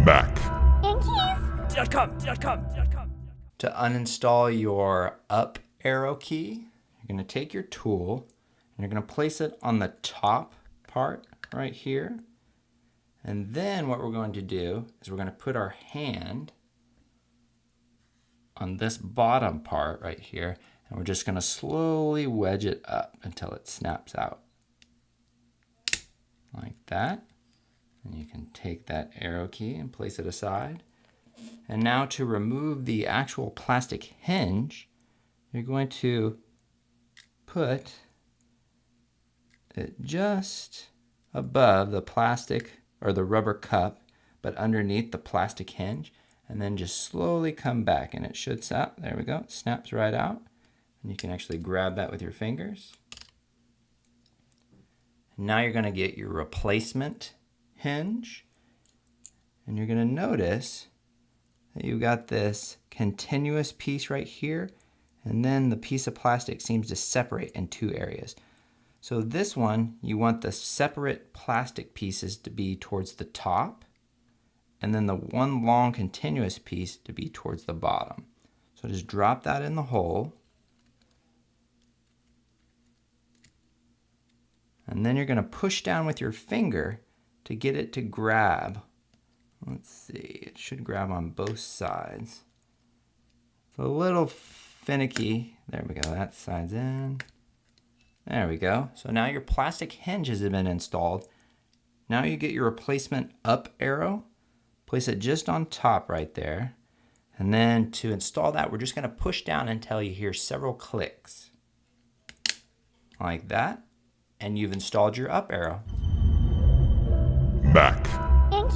Back. To uninstall your up arrow key, you're going to take your tool and you're going to place it on the top part right here. And then what we're going to do is we're going to put our hand on this bottom part right here, and we're just going to slowly wedge it up until it snaps out. Like that. And you can take that arrow key and place it aside. And now to remove the actual plastic hinge, you're going to put it just above the plastic or the rubber cup, but underneath the plastic hinge, and then just slowly come back, and it should snap. There we go. It snaps right out. And you can actually grab that with your fingers. And now you're going to get your replacement hinge, and you're going to notice that you've got this continuous piece right here, and then the piece of plastic seems to separate in two areas. So this one, you want the separate plastic pieces to be towards the top, and then the one long continuous piece to be towards the bottom. So just drop that in the hole, and then you're going to push down with your finger to get it to grab. Let's see, it should grab on both sides. It's a little finicky. There we go, that side's in. There we go. So now your plastic hinges have been installed. Now you get your replacement up arrow, place it just on top right there. And then to install that, we're just going to push down until you hear several clicks. Like that. And you've installed your up arrow. Back. Hinge.